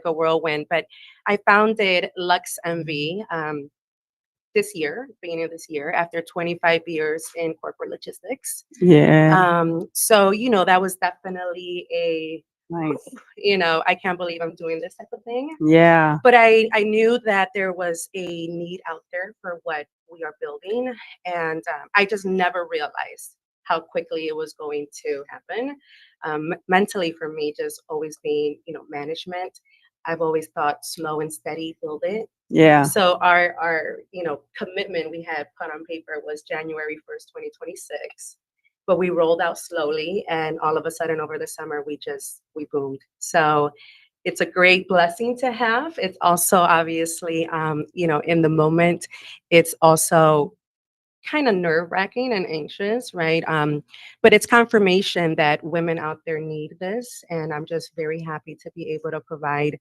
a whirlwind, but I founded Lux MV this year, beginning of this year, after 25 years in corporate logistics. Yeah. So, that was definitely Nice. I can't believe I'm doing this type of thing. Yeah. But I knew that there was a need out there for what we are building. And I just never realized how quickly it was going to happen. Mentally, for me, just always being, management, I've always thought slow and steady, build it. Yeah. So our commitment we had put on paper was January 1st, 2026. But we rolled out slowly, and all of a sudden over the summer we boomed. So it's a great blessing to have. It's also obviously, in the moment, it's also kind of nerve wracking and anxious, right? But it's confirmation that women out there need this. And I'm just very happy to be able to provide,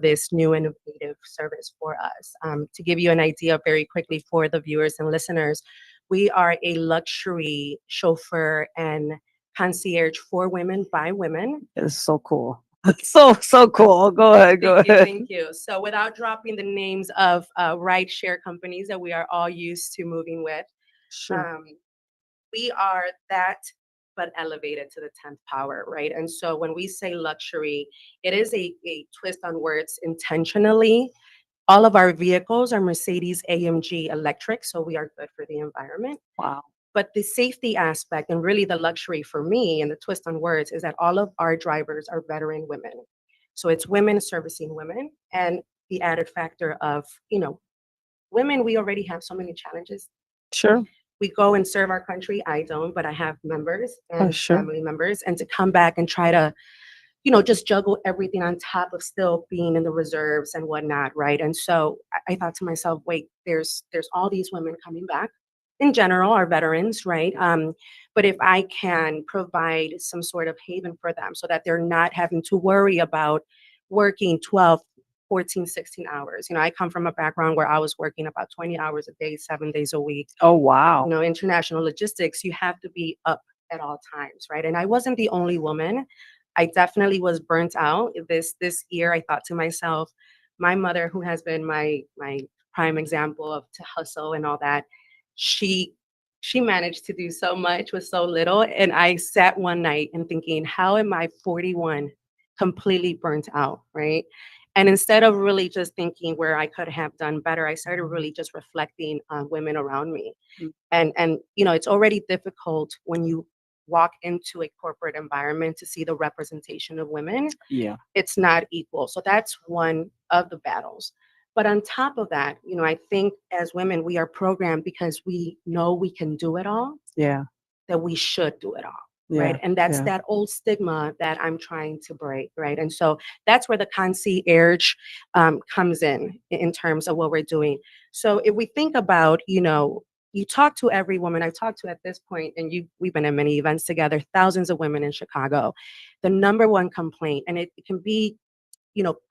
this new innovative service for us. To give you an idea very quickly for the viewers and listeners, we are a luxury chauffeur and concierge for women by women. It's so cool. So cool. Go ahead. Go Thank you, ahead. thank you. So, without dropping the names of ride-share companies that we are all used to moving with, Sure. um, we are that, but elevated to the 10th power, right? And so, when we say luxury, it is a twist on words intentionally. All of our vehicles are Mercedes AMG electric, so we are good for the environment. Wow. But the safety aspect and really the luxury for me and the twist on words is that all of our drivers are veteran women. So it's women servicing women and the added factor of, women, we already have so many challenges. Sure. We go and serve our country. I don't, but I have members Oh, and sure. family members. And to come back and try to, just juggle everything on top of still being in the reserves and whatnot, right? And so I thought to myself, wait, there's all these women coming back in general are veterans, right? But if I can provide some sort of haven for them so that they're not having to worry about working 12, 14, 16 hours. I come from a background where I was working about 20 hours a day, 7 days a week. Oh, wow. International logistics, you have to be up at all times, right? And I wasn't the only woman. I definitely was burnt out. This year, I thought to myself, my mother, who has been my prime example of to hustle and all that, she she managed to do so much with so little. And I sat one night and thinking, how am I 41 completely burnt out, right? And instead of really just thinking where I could have done better, I started really just reflecting on women around me. Mm. And it's already difficult when you walk into a corporate environment to see the representation of women. Yeah. It's not equal. So that's one of the battles. But on top of that, I think as women, we are programmed because we know we can do it all, Yeah. that we should do it all. Right. Yeah. And that's Yeah. that old stigma that I'm trying to break. Right. And so that's where the concierge comes in terms of what we're doing. So if we think about, you talk to every woman I've talked to at this point, and we've been in many events together, thousands of women in Chicago. The number one complaint, and it can be,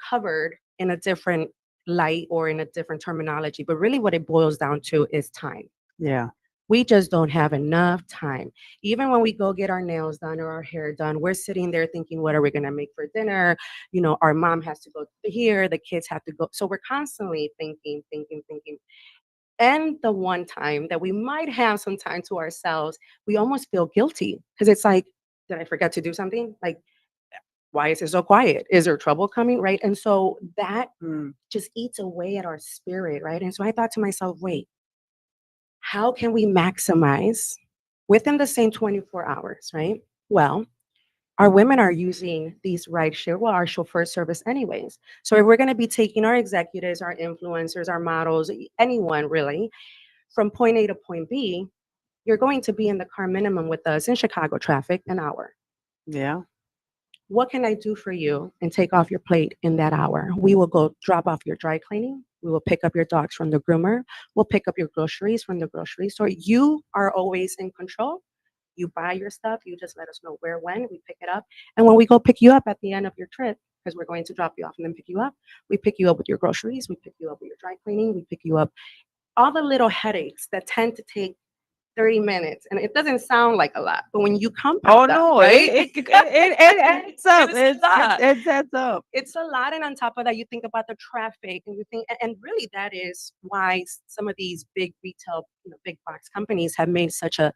covered in a different light or in a different terminology, but really what it boils down to is time. Yeah. We just don't have enough time. Even when we go get our nails done or our hair done, we're sitting there thinking, what are we going to make for dinner? Our mom has to go here, the kids have to go. So we're constantly thinking, thinking, thinking. And the one time that we might have some time to ourselves, we almost feel guilty because it's like, did I forget to do something? Like, why is it so quiet? Is there trouble coming? Right. And so that Mm. just eats away at our spirit. Right. And so I thought to myself, wait, how can we maximize within the same 24 hours? Right. Well, our women are using these rideshare, well, our chauffeur service anyways. So if we're going to be taking our executives, our influencers, our models, anyone really, from point A to point B, you're going to be in the car minimum with us in Chicago traffic an hour. Yeah. What can I do for you and take off your plate in that hour? We will go drop off your dry cleaning. We will pick up your dogs from the groomer. We'll pick up your groceries from the grocery store. You are always in control. You buy your stuff. You just let us know where, when. We pick it up. And when we go pick you up at the end of your trip, because we're going to drop you off and then pick you up, we pick you up with your groceries. We pick you up with your dry cleaning. We pick you up all the little headaches that tend to take 30 minutes. And it doesn't sound like a lot, but when you compound Oh that, no, right? it adds up. It's a lot. It adds up. It's a lot. And on top of that, you think about the traffic and you think, and really that is why some of these big retail, big box companies have made such a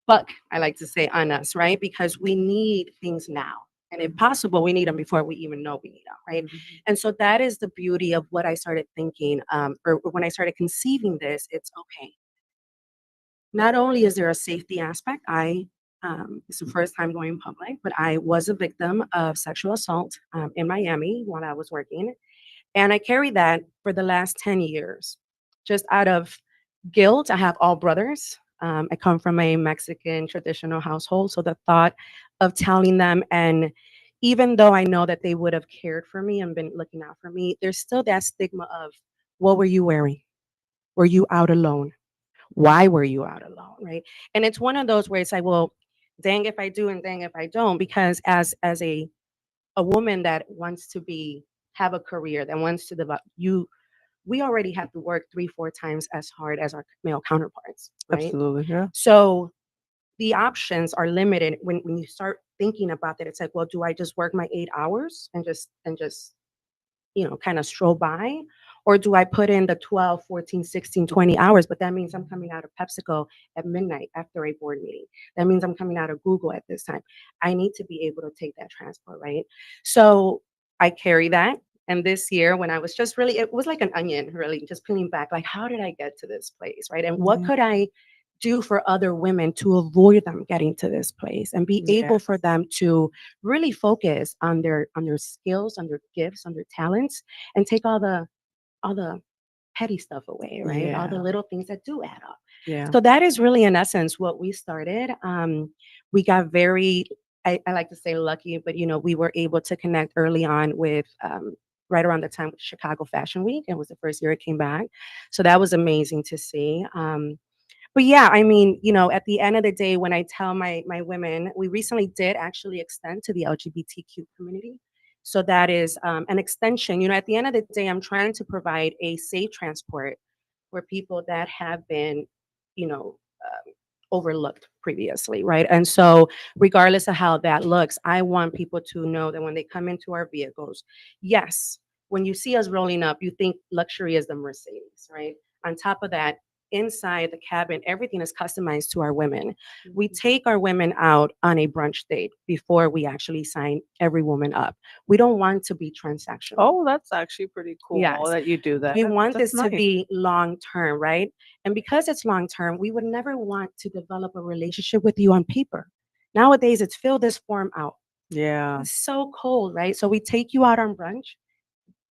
buck, I like to say, on us, right? Because we need things now. And if possible, we need them before we even know we need them, right? And so that is the beauty of what I started thinking, or when I started conceiving this, it's okay. Not only is there a safety aspect, it's the first time going public, but I was a victim of sexual assault in Miami while I was working. And I carried that for the last 10 years, just out of guilt. I have all brothers. I come from a Mexican traditional household. So the thought of telling them, and even though I know that they would have cared for me and been looking out for me, there's still that stigma of, what were you wearing? Were you out alone? Why were you out alone? Right. And it's one of those where it's like, well, dang if I do and dang if I don't, because as a woman that wants to have a career, that wants to develop, we already have to work 3 4 times as hard as our male counterparts, right? Absolutely, yeah. So the options are limited when you start thinking about that. It's like, well, do I just work my 8 hours and just kind of stroll by? Or do I put in the 12, 14, 16, 20 hours? But that means I'm coming out of PepsiCo at midnight after a board meeting. That means I'm coming out of Google at this time. I need to be able to take that transport, right? So I carry that. And this year, when I was just really, it was like an onion, really, just peeling back, like, how did I get to this place, right? And what Yeah. could I do for other women to avoid them getting to this place and be able for Yes. them to really focus on their skills, on their gifts, on their talents, and take all the petty stuff away, right? All the Yeah. little things that do add up. Yeah. So that is really, in essence, what we started. We got very, I like to say lucky, but we were able to connect early on with right around the time with Chicago Fashion Week. It was the first year it came back, so that was amazing to see. But yeah, I mean, at the end of the day, when I tell my women, we recently did actually extend to the LGBTQ community. So that is an extension. At the end of the day, I'm trying to provide a safe transport for people that have been, you know, overlooked previously, right? And so, regardless of how that looks, I want people to know that when they come into our vehicles, yes, when you see us rolling up, you think luxury is the Mercedes, right? On top of that, inside the cabin, everything is customized to our women. We take our women out on a brunch date before we actually sign every woman up. We don't want to be transactional. Oh, that's actually pretty cool Yes. that you do that. We want That's this to nice. be long term, right? And because it's long term, we would never want to develop a relationship with you on paper. Nowadays, it's fill this form out. Yeah. It's so cold, right? So we take you out on brunch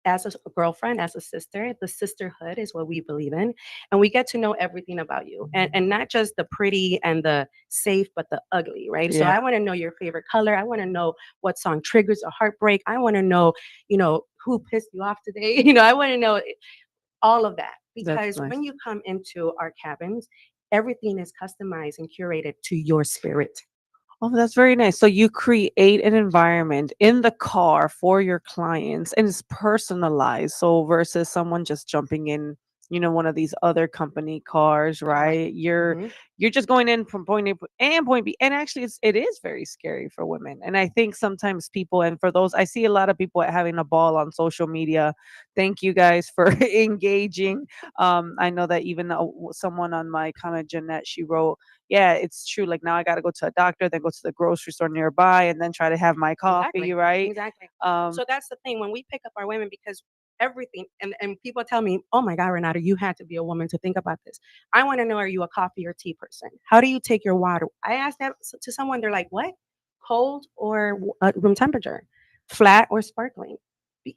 as a girlfriend, as a sister. The sisterhood is what we believe in. And we get to know everything about you. And not just the pretty and the safe, but the ugly, right? So Yeah. I want to know your favorite color. I want to know what song triggers a heartbreak. I want to know, who pissed you off today. I want to know all of that. That's Because nice. when you come into our cabins, everything is customized and curated to your spirit. Oh, that's very nice. So you create an environment in the car for your clients and it's personalized. So versus someone just jumping in, one of these other company cars, Correct. right? You're Mhm. you're just going in from point A and point B. And actually it is very scary for women. And I think sometimes people, and for those, I see a lot of people having a ball on social media. Thank you guys for engaging. I know that even someone on my comment, Jeanette, she wrote, yeah, it's true. Like now I got to go to a doctor, then go to the grocery store nearby, and then try to have my coffee, Exactly. right? Exactly. Um, So that's the thing when we pick up our women, because everything, and people tell me, oh my God, Renata, you had to be a woman to think about this. I want to know, are you a coffee or tea person? How do you take your water? I asked that to someone, they're like, what? Cold or room temperature? Flat or sparkling?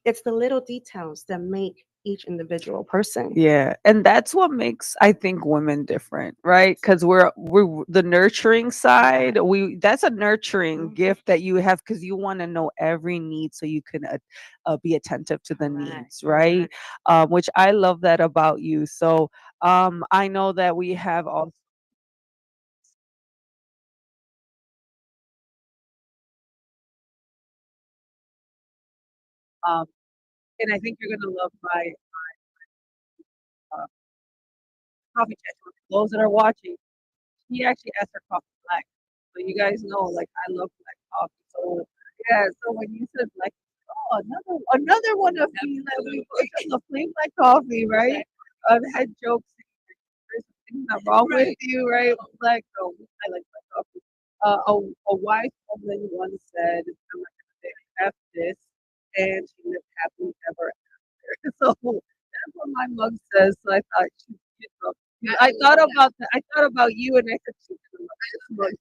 It's the little details that make each individual person. Yeah, and that's what makes, I think, women different, right? Because we're the nurturing side. Exactly. That's a nurturing Mhm. gift that you have because you want to know every need so you can be attentive to the Correct. needs, right? Which I love that about you. So I know that we have all. Um, and I think you're gonna love my. coffee chat. For those that are watching, she actually asked her coffee black. So you guys know, like I love black coffee. So yeah, so when you said black, oh, another one of these that we the plain black coffee, right? I've had jokes. There's something not wrong with you, right? Black, so I like black coffee. A wise woman once said, "I'm not gonna say F this," and she lived happily ever after. So that's what my mug says. So I thought she, I thought about that. I thought about you, and I said, she's gonna love this mug.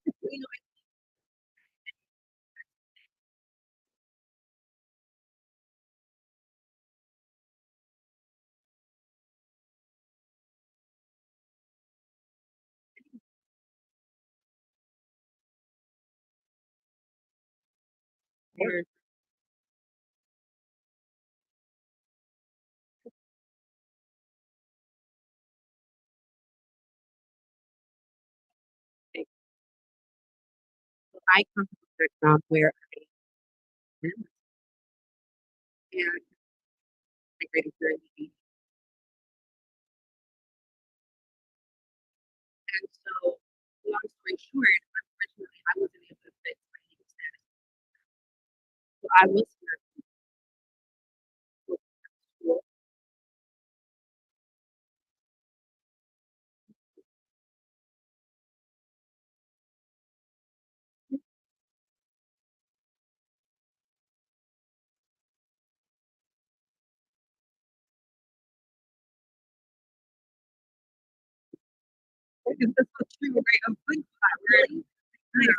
I come from a background where I am and migrated here in the and so long story short, unfortunately, I wasn't able to fit my legal status. So I was here for school. Because that's so true, right? I'm good. Really nice.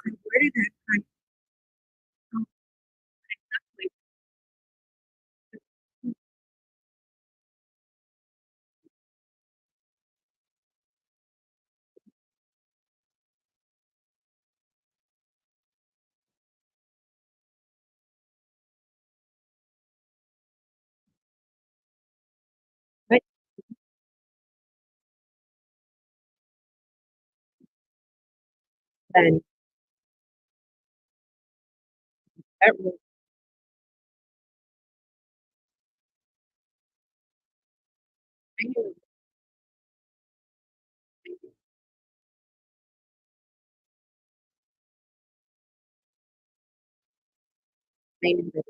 And where did that come from? Like, but then that really made me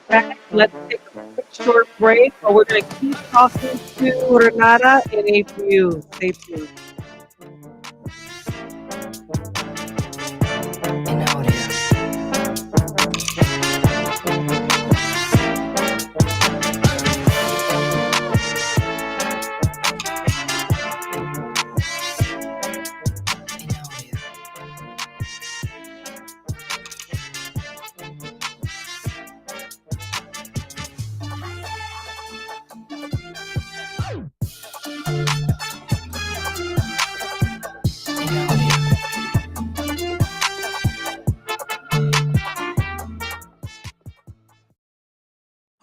Back. Let's take a quick short break, but we're going to keep talking to Renata in a few. Stay tuned.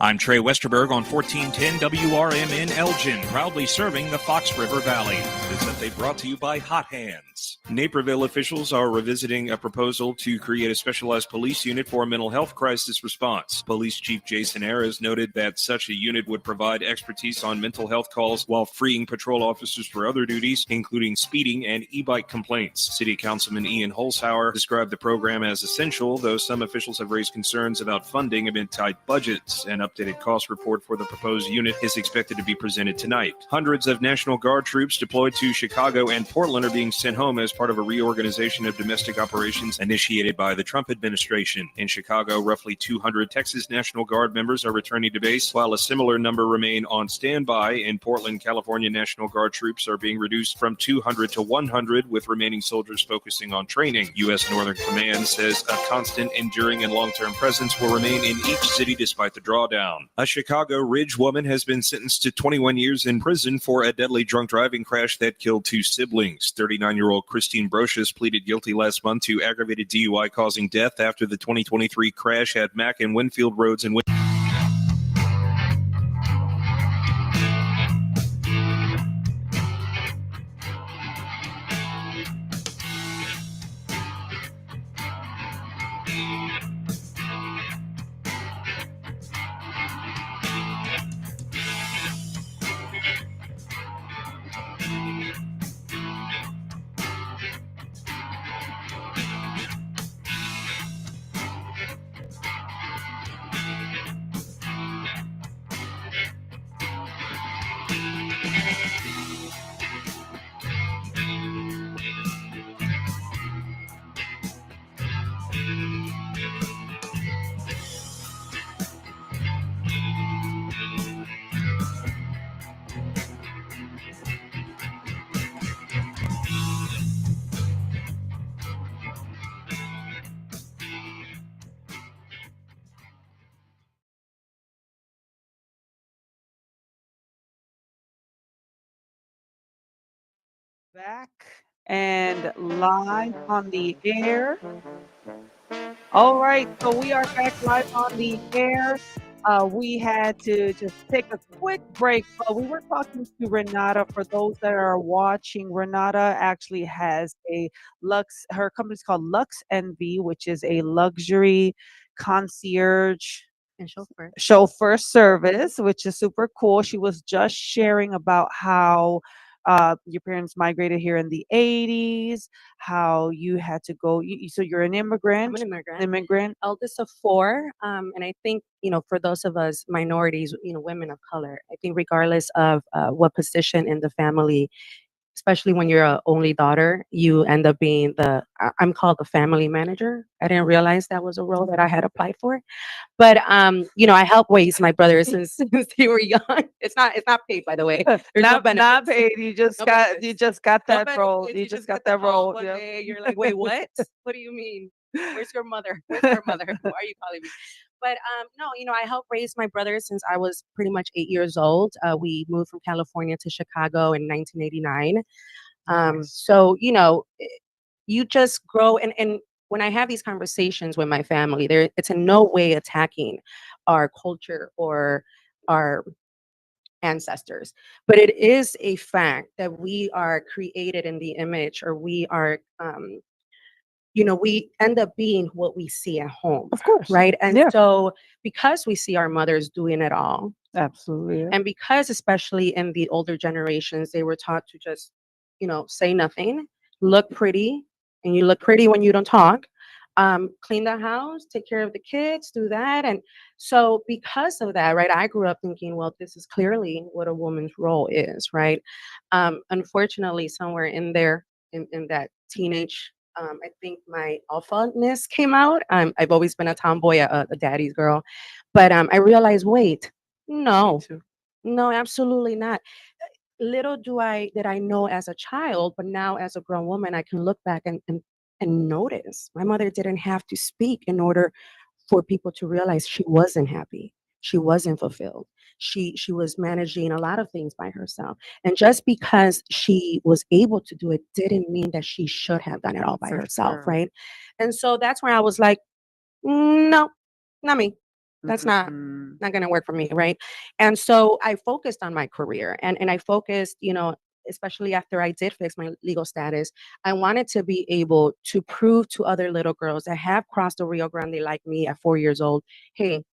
I'm Trey Westerberg on 1410 WRMN Elgin, proudly serving the Fox River Valley. This update brought to you by Hot Hands. Naperville officials are revisiting a proposal to create a specialized police unit for a mental health crisis response. Police Chief Jason Ayers noted that such a unit would provide expertise on mental health calls while freeing patrol officers for other duties, including speeding and e-bike complaints. City Councilman Ian Holzhauer described the program as essential, though some officials have raised concerns about funding amid tight budgets. An updated cost report for the proposed unit is expected to be presented tonight. Hundreds of National Guard troops deployed to Chicago and Portland are being sent home as part of a reorganization of domestic operations initiated by the Trump administration. In Chicago, roughly 200 Texas National Guard members are returning to base, while a similar number remain on standby. In Portland, California, National Guard troops are being reduced from 200 to 100, with remaining soldiers focusing on training. U.S. Northern Command says a constant, enduring, and long-term presence will remain in each city despite the drawdown down. A Chicago Ridge woman has been sentenced to 21 years in prison for a deadly drunk driving crash that killed 2 siblings. 39-year-old Christine Brocious pleaded guilty last month to aggravated DUI causing death after the 2023 crash at Mack and Winfield Roads in Back and live on the air. All right, so we are back live on the air. We had to just take a quick break, but we were talking to Renata. For those that are watching, Renata actually has a her company's called Lux NV, which is a luxury concierge And chauffeur service, which is super cool. She was just sharing about how your parents migrated here in the 80s, how you had to go. So you're an I'm immigrant, an immigrant. immigrant. Eldest of four. And I think, for those of us minorities, women of color, I think regardless of what position in the family, especially when you're a only daughter, you end up being I'm called the family manager. I didn't realize that was a role that I had applied for. But I helped raise my brothers since they were young. It's not paid, by the way. There's no Not benefits. paid. You just No got benefits. that role. benefits. You You just just got get the that call role. one Yep. day. You're like, wait, what? What do you mean? Where's your mother? Where's our mother? Why are you calling me? But no, I helped raise my brothers since I was pretty much 8 years old. We moved from California to Chicago in 1989. Nice. So you just grow, and when I have these conversations with my family, it's in no way attacking our culture or our ancestors, but it is a fact that we are created in the image, or we are we end up being what we see at home, Of course. right? And Yeah. so because we see our mothers doing it all, Absolutely. Yeah. and because especially in the older generations, they were taught to just, say nothing, look pretty, and you look pretty when you don't talk. Clean the house, take care of the kids, do that. And so because of that, right, I grew up thinking, well, this is clearly what a woman's role is, right? Unfortunately, somewhere in there, in that teenage, I think my alpha-ness came out. I've always been a tomboy, a daddy's girl. But I realized, wait, no, too. no, absolutely not. Little did I know as a child, but now as a grown woman, I can look back and notice my mother didn't have to speak in order for people to realize she wasn't happy. She wasn't fulfilled. She was managing a lot of things by herself. And just because she was able to do it didn't mean that she should have done it all by For herself, sure. right? And so that's where I was like, no, not me. That's not Mm. not gonna work for me, right? And so I focused on my career, and I focused, especially after I did fix my legal status, I wanted to be able to prove to other little girls that have crossed the Rio Grande like me at 4 years old, hey,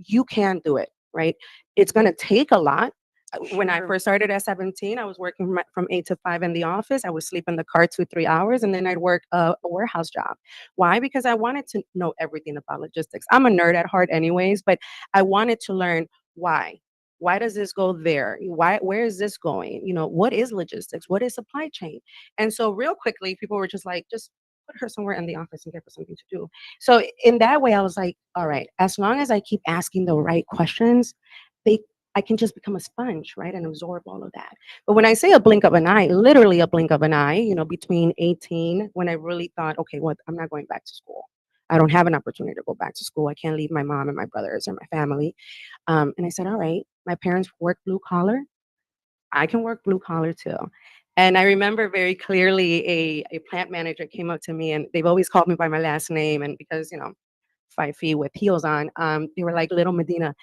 you can do it, right? It's gonna take a lot. When I Sure. first started at 17, I was working from 8 to 5 in the office. I would sleep in the car 2, 3 hours, and then I'd work a warehouse job. Why? Because I wanted to know everything about logistics. I'm a nerd at heart, anyways, but I wanted to learn why. Why does this go there? Where is this going? What is logistics? What is supply chain? And so, real quickly, people were just like, just put her somewhere in the office and give her something to do. So, in that way, I was like, all right, as long as I keep asking the right questions, they I can just become a sponge, right, and absorb all of that. But when I say a blink of an eye, literally a blink of an eye, between 18, when I really thought, okay, what, I'm not going back to school. I don't have an opportunity to go back to school. I can't leave my mom and my brothers and my family. And I said, all right, my parents work blue collar. I can work blue collar too. And I remember very clearly a plant manager came up to me, and they've always called me by my last name. And because, 5 feet with heels on, they were like, little Medina,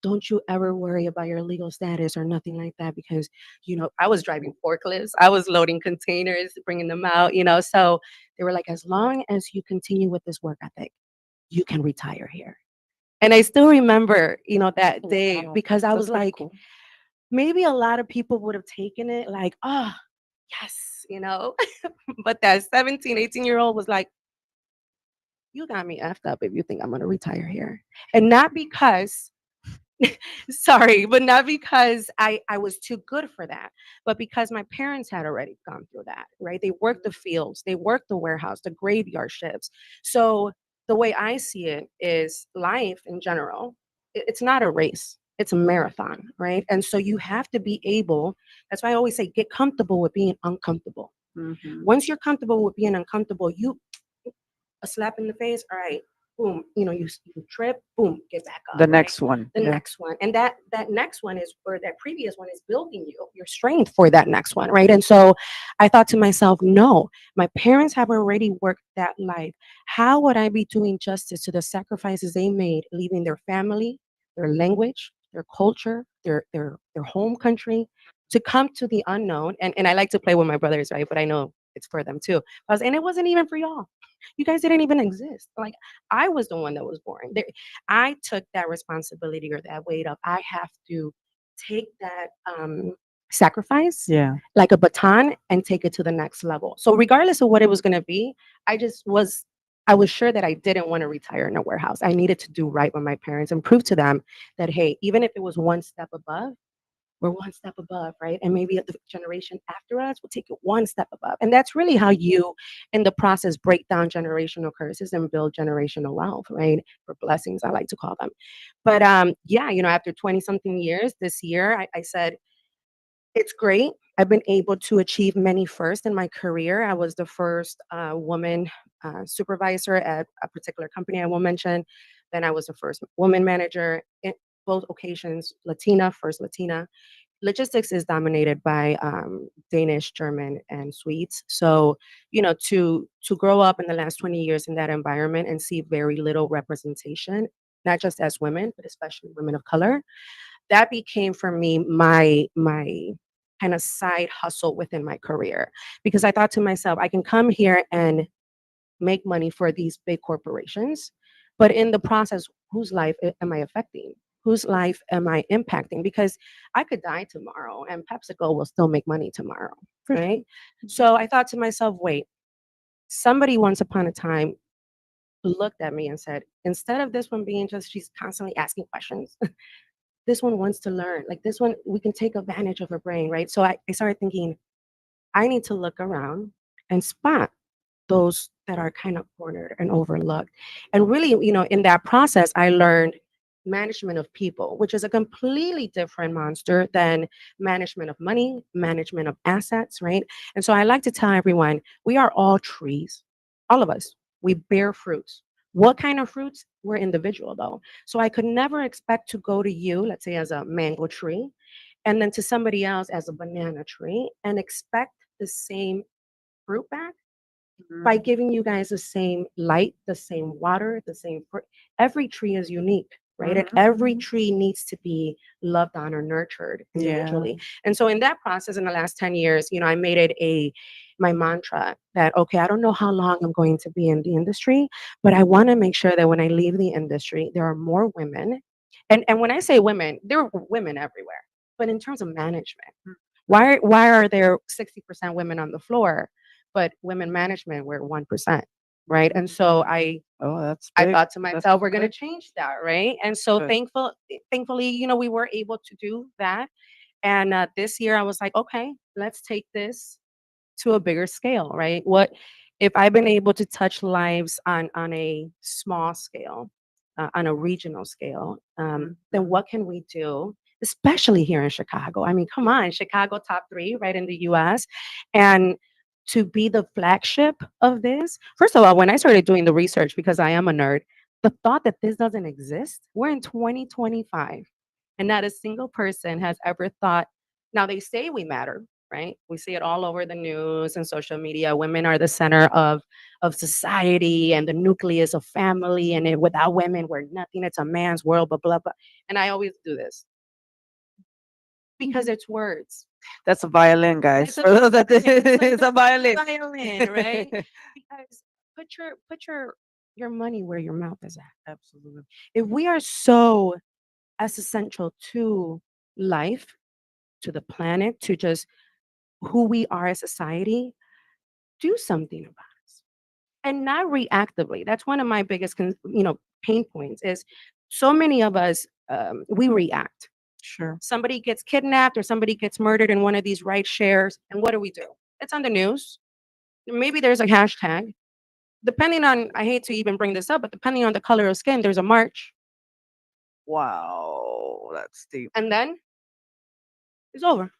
don't you ever worry about your legal status or nothing like that, because I was driving forklifts, I was loading containers, bringing them out, so they were like, as long as you continue with this work ethic, you can retire here. And I still remember, that day, Wow, because I that's was pretty like, cool. maybe a lot of people would have taken it like, oh, yes, but that 17, 18-year-old was like, you got me effed up if you think I'm going to retire here. And not because sorry, but not because I was too good for that, but because my parents had already gone through that, right? They worked the fields, they worked the warehouse, the graveyard shifts. So the way I see it is life in general, it's not a race. It's a marathon, right? And so you have to be able, that's why I always say, get comfortable with being uncomfortable. Mhm. Once you're comfortable with being uncomfortable, a slap in the face, all right, boom, you trip, boom, get back up, The right? next one. The Yeah. next one. And that next one is, or that previous one is building your strength for that next one, right? And so I thought to myself, no, my parents have already worked that life. How would I be doing justice to the sacrifices they made, leaving their family, their language, their culture, their home country, to come to the unknown? And I like to play with my brothers, right? But I know it's for them too. And it wasn't even for y'all. You guys didn't even exist. Like, I was the one that was born. I took that responsibility or that weight of, I have to take that sacrifice Yeah. like a baton and take it to the next level. So regardless of what it was going to be, I was sure that I didn't want to retire in a warehouse. I needed to do right by my parents and prove to them that, hey, even if it was one step above, we're one step above, right? And maybe the generation after us will take it one step above. And that's really how you, in the process, break down generational curses and build generational wealth, right? For blessings, I like to call them. But yeah, after 20 something years, this year, I said, it's great. I've been able to achieve many firsts in my career. I was the first woman supervisor at a particular company I won't mention. Then I was the first woman manager in both occasions, Latina, first Latina. Logistics is dominated by Danish, German, and Swedes. So, to grow up in the last 20 years in that environment and see very little representation, not just as women, but especially women of color, that became for me my kind of side hustle within my career. Because I thought to myself, I can come here and make money for these big corporations, but in the process, whose life am I affecting? Whose life am I impacting? Because I could die tomorrow and PepsiCo will still make money tomorrow, right? So I thought to myself, wait, somebody once upon a time looked at me and said, instead of this one being just, she's constantly asking questions, this one wants to learn. Like, this one, we can take advantage of her brain, right? So I started thinking, I need to look around and spot those that are kind of cornered and overlooked. And really, in that process, I learned management of people, which is a completely different monster than management of money, management of assets, right? And so I like to tell everyone, we are all trees, all of us. We bear fruits. What kind of fruits? We're individual though. So I could never expect to go to you, let's say as a mango tree, and then to somebody else as a banana tree and expect the same fruit back by Mhm. giving you guys the same light, the same water, the same fruit. Every tree is unique, right? And Mhm. every tree needs to be loved on or nurtured Yeah. individually. And so in that process, in the last 10 years, I made it my mantra that, okay, I don't know how long I'm going to be in the industry, but I want to make sure that when I leave the industry, there are more women. And when I say women, there are women everywhere. But in terms of management, why are there 60% women on the floor, but women management we're 1%, right? And so Oh, that's I big. thought to That's myself, we're going to big. change that, right? And so Good. thankfully, we were able to do that. And this year I was like, okay, let's take this to a bigger scale, right? What if I've been able to touch lives on a small scale, on a regional scale? Then what can we do, especially here in Chicago? I mean, come on, Chicago top 3, right, in the U.S. And to be the flagship of this. First of all, when I started doing the research, because I am a nerd, the thought that this doesn't exist, we're in 2025, and not a single person has ever thought. Now, they say we matter, right? We see it all over the news and social media. Women are the center of society and the nucleus of family, and without women, we're nothing. It's a man's world, blah, blah, blah. And I always do this because it's words. That's a violin, guys. It's a For those that it's it's a violin. violin, right? Because put your money where your mouth is at. Absolutely. If we are so as essential to life, to the planet, to just who we are as society, do something about it. And not reactively. That's one of my biggest pain points is so many of us we react. Sure. Somebody gets kidnapped or somebody gets murdered in one of these ride shares, and what do we do? It's on the news. Maybe there's a hashtag. Depending on, I hate to even bring this up, but depending on the color of skin, there's a march, Wow, that's deep. and then it's over.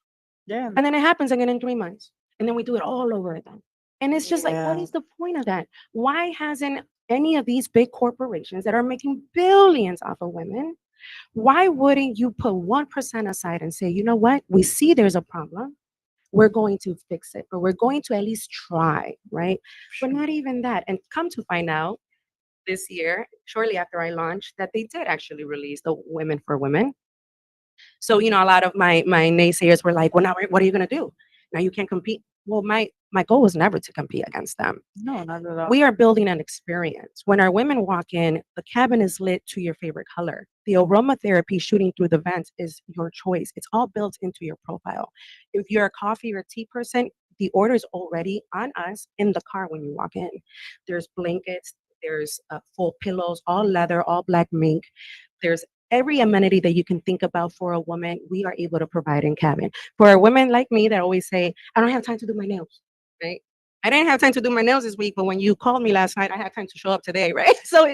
Yeah. And then it happens again in 3 months. And then we do it all over again. And it's just like, what Yeah. is the point of that? Why hasn't any of these big corporations that are making billions off of women, why wouldn't you put 1% aside and say, you know what? We see there's a problem. We're going to fix it, or we're going to at least try, right? But Sure. not even that. And come to find out this year, shortly after I launched, that they did actually release the Women for Women. So, a lot of my naysayers were like, well, now what are you going to do? Now you can't compete. Well, my goal was never to compete against them. No, not at all. We are building an experience. When our women walk in, the cabin is lit to your favorite color. The aromatherapy shooting through the vents is your choice. It's all built into your profile. If you're a coffee or tea person, the order is already on us in the car when you walk in. There's blankets, there's full pillows, all leather, all black mink. There's every amenity that you can think about for a woman, we are able to provide in cabin. For a women like me that always say, I don't have time to do my nails, right? I didn't have time to do my nails this week, but when you called me last night, I had time to show up today, right? So,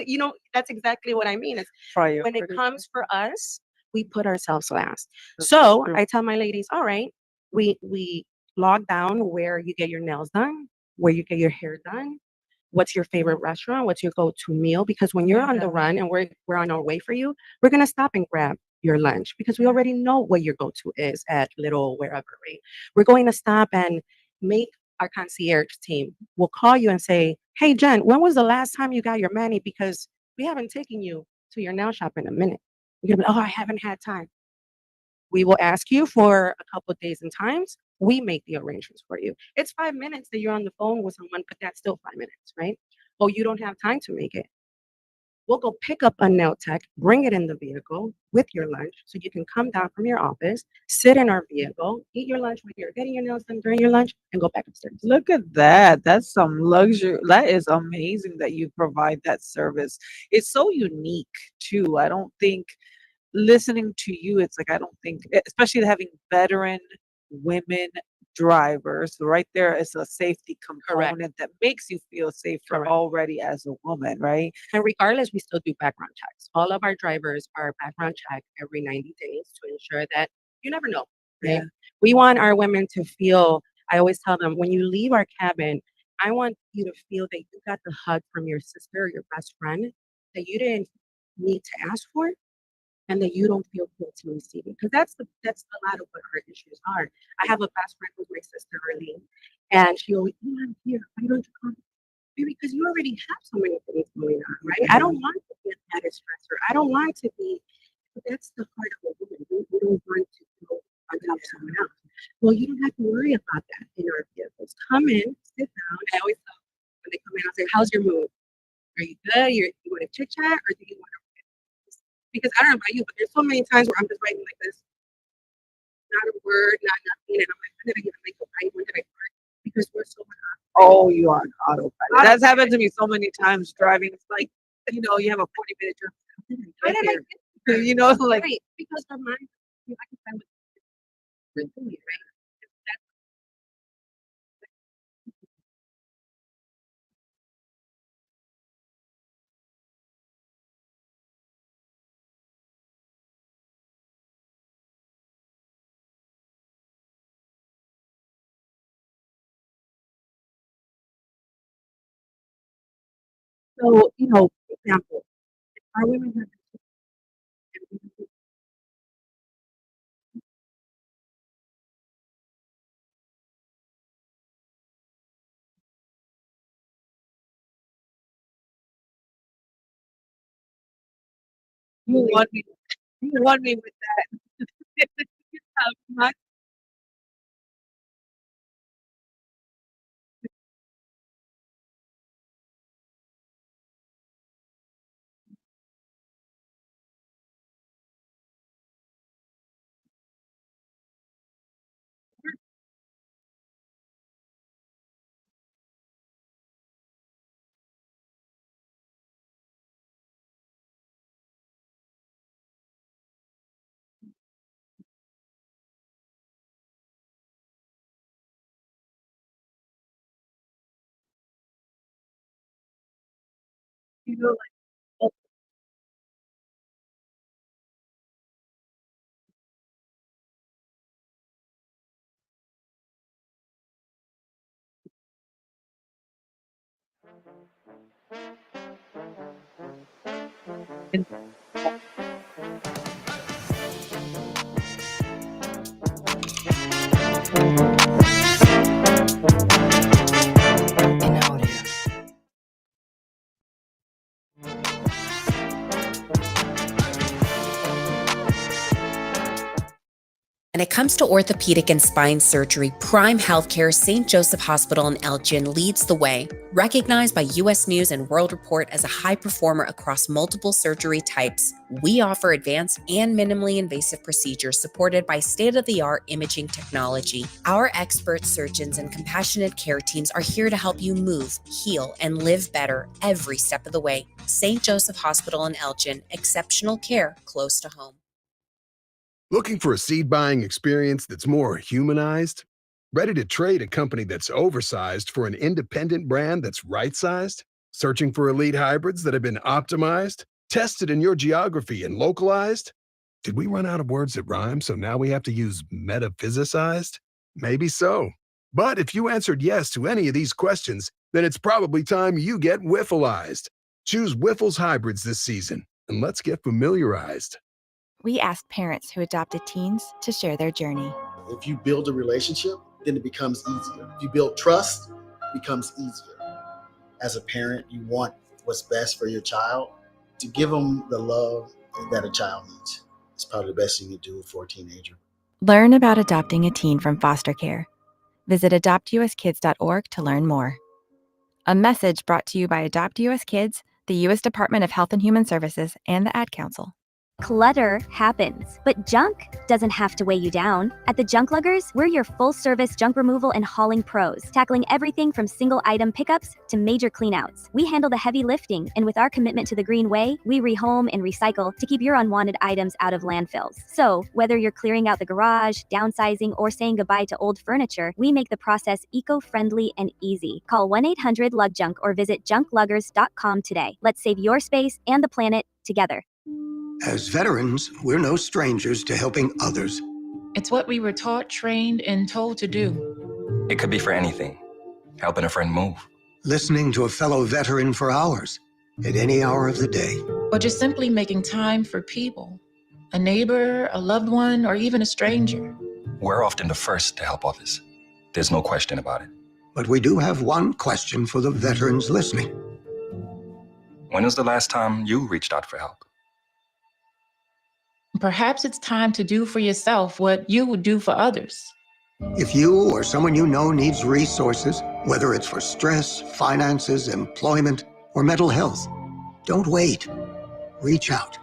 that's exactly what I mean. It's when it comes for us, we put ourselves last. So I tell my ladies, all right, we log down where you get your nails done, where you get your hair done. What's your favorite restaurant? What's your go-to meal? Because when you're on the run and we're on our way for you, we're gonna stop and grab your lunch because we already know what your go-to is at little wherever, right? We're going to stop and make our concierge team. We'll call you and say, hey Jen, when was the last time you got your mani? Because we haven't taken you to your nail shop in a minute. You're gonna be, oh, I haven't had time. We will ask you for a couple of days and times. We make the arrangements for you. It's 5 minutes that you're on the phone with someone, but that's still 5 minutes, right? Oh, you don't have time to make it. We'll go pick up a nail tech, bring it in the vehicle with your lunch so you can come down from your office, sit in our vehicle, eat your lunch when you're getting your nails done during your lunch, and go back upstairs. Look at that. That's some luxury. That is amazing that you provide that service. It's so unique too. I don't think listening to you, it's like I don't think, especially having veteran women drivers, right there is a safety Correct. component that makes you feel safer Correct. already as a woman, right? And regardless, we still do background checks. All of our drivers are background checked every 90 days to ensure that you never know, right? Yeah. We want our women to feel, I always tell them, when you leave our cabin, I want you to feel that you got the hug from your sister or your best friend that you didn't need to ask for and that you don't feel guilty receiving. Because that's a lot of what our issues are. I have a best friend who's my sister Arlene, and she always, oh, I'm here. Why don't you come? Because you already have so many things going on, right? I don't want to be an added stressor. I don't want to be, but that's the heart of a woman. We don't want to go on top of someone else. Well, you don't have to worry about that in our vehicles. Come in, sit down. I always tell them when they come in, I'll say, how's your mood? Are you good? You want to chit chat or do you want to? Because I don't know about you, but there's so many times where I'm just writing like this, not a word, not nothing. And I'm like, when did I even make a write? When did I start? Because we're so much. Oh, you are on autopilot. That's happened to me so many times driving. It's like, you have a 40-minute drive. How did I get here? Like Right, because our mind, I can find what we're doing, right? So, for example, our women have you want me you want me with my like, When it comes to orthopedic and spine surgery, Prime Healthcare's St. Joseph Hospital in Elgin leads the way. Recognized by U.S. News and World Report as a high performer across multiple surgery types, we offer advanced and minimally invasive procedures supported by state-of-the-art imaging technology. Our expert surgeons and compassionate care teams are here to help you move, heal, and live better every step of the way. St. Joseph Hospital in Elgin, exceptional care close to home. Looking for a seed buying experience that's more humanized? Ready to trade a company that's oversized for an independent brand that's right-sized? Searching for elite hybrids that have been optimized, tested in your geography, and localized? Did we run out of words that rhyme, so now we have to use metaphysicized? Maybe so. But if you answered yes to any of these questions, then it's probably time you get Wiffleized. Choose Wiffles hybrids this season, and let's get familiarized. We asked parents who adopted teens to share their journey. If you build a relationship, then it becomes easier. If you build trust, it becomes easier. As a parent, you want what's best for your child. To give them the love that a child needs. It's probably the best thing you do for a teenager. Learn about adopting a teen from foster care. Visit adoptuskids.org to learn more. A message brought to you by Adopt US Kids, the U.S. Department of Health and Human Services, and the Ad Council. Clutter happens, but junk doesn't have to weigh you down. At the Junk Luggers, we're your full-service junk removal and hauling pros, tackling everything from single-item pickups to major cleanouts. We handle the heavy lifting, and with our commitment to the green way, we rehome and recycle to keep your unwanted items out of landfills. So, whether you're clearing out the garage, downsizing, or saying goodbye to old furniture, we make the process eco-friendly and easy. Call 1-800-LUGJUNK or visit junkluggers.com today. Let's save your space and the planet together. As veterans, we're no strangers to helping others. It's what we were taught, trained, and told to do. It could be for anything. Helping a friend move. Listening to a fellow veteran for hours, at any hour of the day. Or just simply making time for people. A neighbor, a loved one, or even a stranger. We're often the first to help others. There's no question about it. But we do have one question for the veterans listening. When was the last time you reached out for help? Perhaps it's time to do for yourself what you would do for others. If you or someone you know needs resources, whether it's for stress, finances, employment, or mental health, don't wait. Reach out.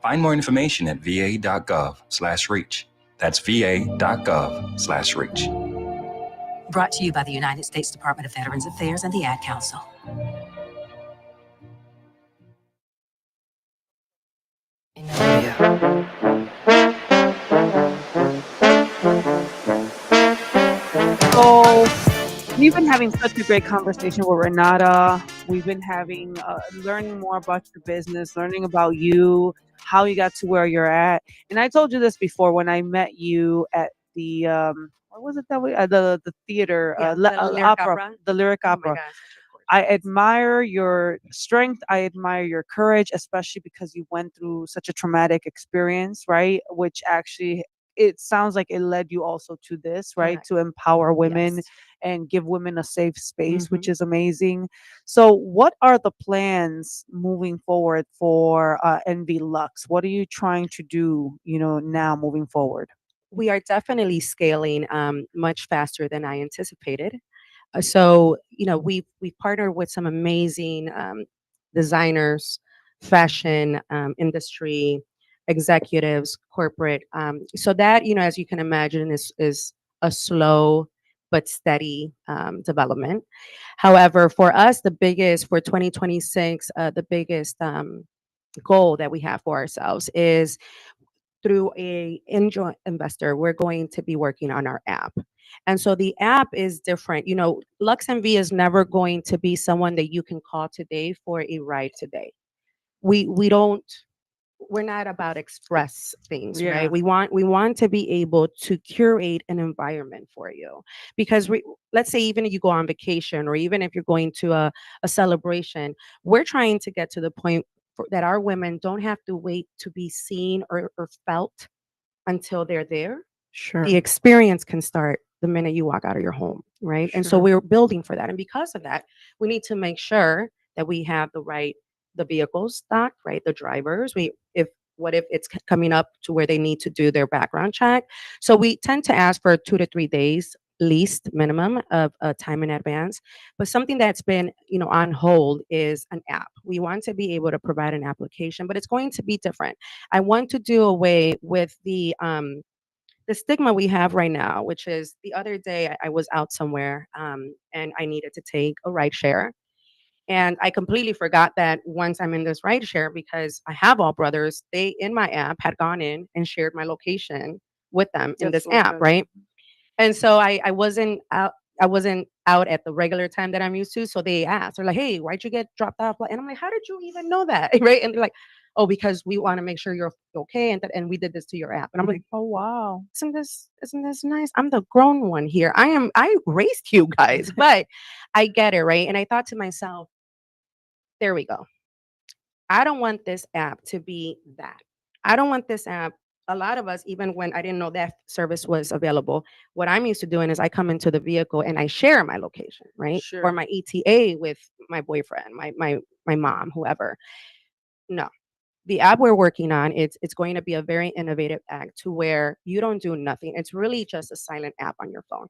Find more information at va.gov/reach. That's va.gov/reach. Brought to you by the United States Department of Veterans Affairs and the Ad Council. So we've been having such a great conversation with Renata. We've been having learning more about your business, learning about you, how you got to where you're at. And I told you this before when I met you at the what was it that we the theater Yeah, the Lyric opera, Opera. the Lyric Oh my Opera. gosh, such a gorgeous I admire your strength. I admire your courage, especially because you went through such a traumatic experience, right? Which actually, it sounds like it led you also to this, right? Correct. To empower women Yes. and give women a safe space, which Mhm. is amazing. So, what are the plans moving forward for Envy Lux? What are you trying to do, now moving forward? We are definitely scaling much faster than I anticipated. So, we've partnered with some amazing designers, fashion industry executives, corporate. So that, as you can imagine, is a slow but steady development. However, for us, the biggest for 2026, the biggest goal that we have for ourselves is through a angel investor, we're going to be working on our app. And so the app is different. Lux MV is never going to be someone that you can call today for a ride today. We don't we're not about express things, right? Yeah. We want to be able to curate an environment for you. Because let's say even if you go on vacation or even if you're going to a celebration, we're trying to get to the point that our women don't have to wait to be seen or felt until they're there. Sure. The experience can start the minute you walk out of your home, right? And so Sure. we're building for that. And because of that, we need to make sure that we have the vehicles stocked, right? The drivers. What if it's coming up to where they need to do their background check? So we tend to ask for 2 to 3 days least minimum of time in advance. But something that's been, on hold is an app. We want to be able to provide an application, but it's going to be different. I want to do away with the stigma we have right now, which is the other day I was out somewhere and I needed to take a ride share. And I completely forgot that once I'm in this ride share, because I have all brothers, they in my app had gone in and shared my location with them in That's this so app, good. right? And so I wasn't out at the regular time that I'm used to. So they asked, they're like, "Hey, why'd you get dropped off?" And I'm like, "How did you even know that?" Right? And they're like, "Oh, because we want to make sure you're okay, and we did this to your app." And I'm like, Oh, wow. "Isn't this nice? I'm the grown one here. I raised you guys, but I get it, right?" And I thought to myself, "There we go. I don't want this app to be that. I don't want this app." A lot of us, even when I didn't know that service was available, what I'm used to doing is I come into the vehicle and I share my location, right? Or Sure. my ETA with my boyfriend, my mom, whoever. No. The app we're working on, it's going to be a very innovative app to where you don't do nothing. It's really just a silent app on your phone.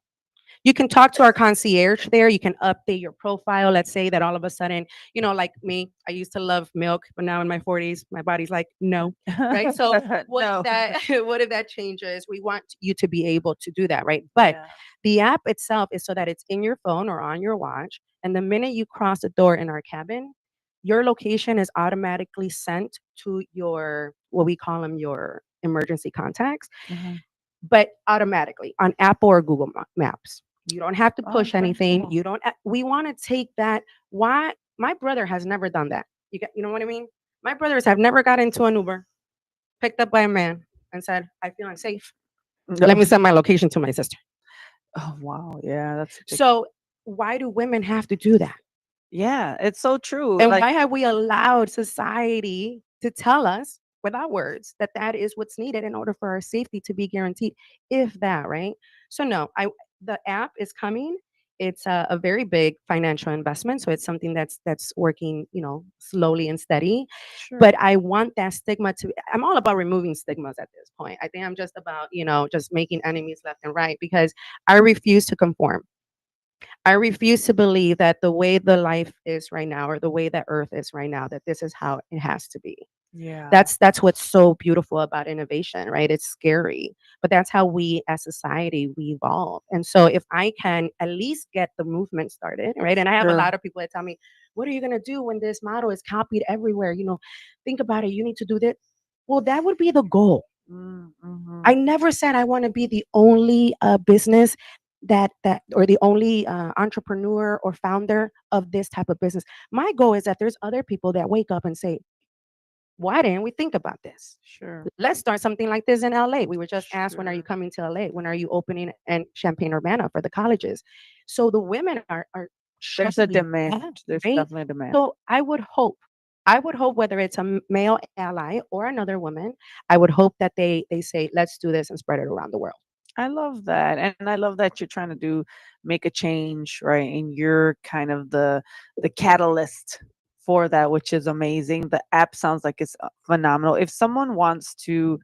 You can talk to our concierge there. You can update your profile. Let's say that all of a sudden, like me, I used to love milk, but now in my 40s, my body's like, no, right? So what if No. that what if that changes? We want you to be able to do that, right? But Yeah. the app itself is so that it's in your phone or on your watch. And the minute you cross the door in our cabin, your location is automatically sent to your what we call them your emergency contacts, Uh-huh. but automatically on Apple or Google Maps. You don't have to Oh, push very anything. cool. You don't. We want to take that. Why? My brother has never done that. You know what I mean? My brothers have never got into an Uber, picked up by a man, and said, "I feel unsafe. Let me send my location to my sister." Oh, wow. Yeah, that's a big. So why do women have to do that? Yeah, it's so true. And Like, why have we allowed society to tell us without words that that is what's needed in order for our safety to be guaranteed, if that, right? So no, the app is coming. It's a very big financial investment, so it's something that's working, slowly and steady. sure. But I want that stigma to. I'm all about removing stigmas at this point. I think I'm just about, just making enemies left and right because I refuse to conform. I refuse to believe that the way the life is right now or the way that earth is right now, that this is how it has to be. Yeah. That's what's so beautiful about innovation, right? It's scary, but that's how we as society we evolve. And so if I can at least get the movement started, right? And I have a Sure. lot of people that tell me, "What are you going to do when this model is copied everywhere? Think about it. You need to do that." Well, that would be the goal. Mm-hmm. I never said I want to be the only business that or the only entrepreneur or founder of this type of business. My goal is that there's other people that wake up and say, "Why didn't we think about this? Sure. Let's start something like this in LA." We were just asked, "When are you Sure. coming to LA? When are you opening and Champaign Urbana for the colleges?" So the women are There's a Especially demand. that, There's right? definitely a demand. So I would hope whether it's a male ally or another woman, I would hope that they say, let's do this and spread it around the world. I love that. And I love that you're trying to make a change, right? And you're kind of the catalyst for that, which is amazing. The app sounds like it's phenomenal. If someone wants to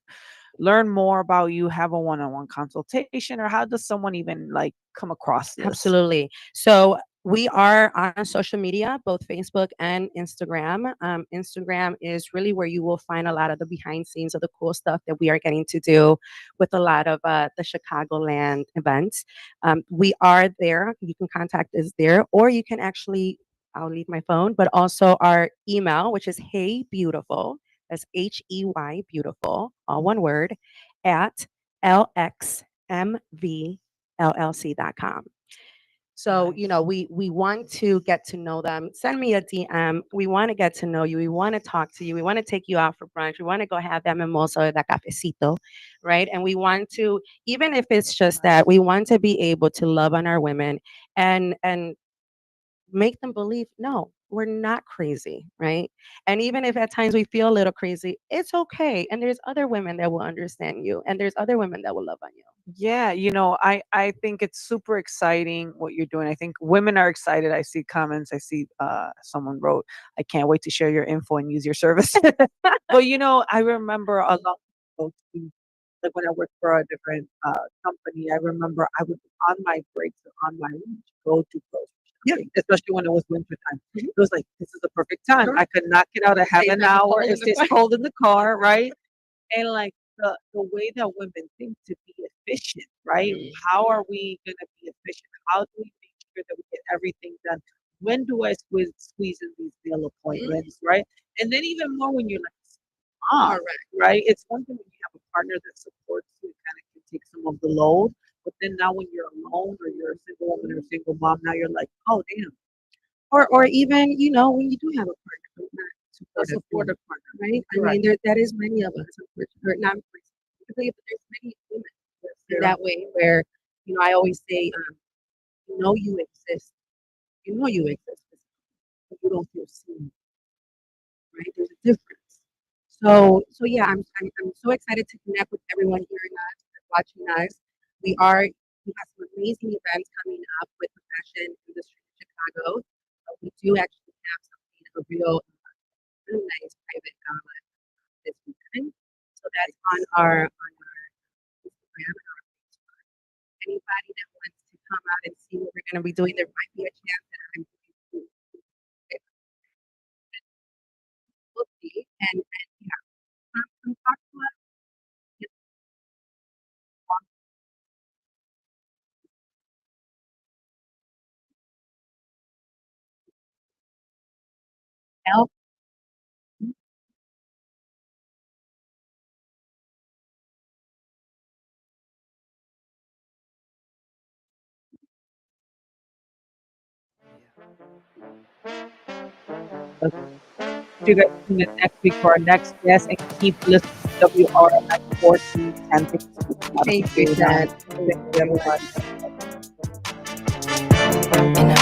learn more about you, have a one-on-one consultation, or how does someone even like come across this? Absolutely. So we are on social media, both Facebook and Instagram. Instagram is really where you will find a lot of the behind scenes of the cool stuff that we are getting to do with a lot of the Chicagoland events. We are there. You can contact us there, or you can actually, I'll leave my phone, but also our email, which is Hey Beautiful. That's HEY Beautiful, all one word, at lxmvllc.com. So, we want to get to know them. Send me a DM. We want to get to know you. We want to talk to you. We want to take you out for brunch. We want to go have that mimosa or that cafecito, right? And we want to, even if it's just that, we want to be able to love on our women and make them believe, no, we're not crazy, right? And even if at times we feel a little crazy, it's okay. And there's other women that will understand you, and there's other women that will love on you. Yeah, I think it's super exciting what you're doing. I think women are excited. I see comments. I see someone wrote, "I can't wait to share your info and use your service." But I remember a long ago, too, like when I worked for a different company. I remember I would on my breaks or on my lunch go to grocery shopping, especially when it was winter time. It was like this is the perfect time. I could knock it out. I have an hour. It stays cold in the car, right? And like the way that women think to be efficient, right? How are we gonna be efficient? How do we make sure that we get everything done? When do I squeeze in these meal appointments, right? And then even more when you're like mom, right? It's one thing when you have a partner that supports you, kind of can take some of the load. But then now when you're alone or you're a single woman or a single mom, now you're like, oh damn. Or even, when you do have a partner, but not A supportive partner, right? I correct. mean, that is many of us, or not specifically, but there's many women in that way where, I always say, you exist. You exist, but you don't feel seen, right? There's a difference. So yeah, I'm so excited to connect with everyone hearing us, watching us. We have some amazing events coming up with the fashion industry in Chicago. We do actually have something, a really nice private gala this weekend. So that's on our Instagram and our Facebook. Anybody that wants to come out and see what we're going to be doing, there might be a chance that I'm going to we'll see. And yeah, come talk to us. Help. You guys tune in next week for our next guest and keep listening to WRMX 1410. Thank you, Jen. Thank you, everybody. In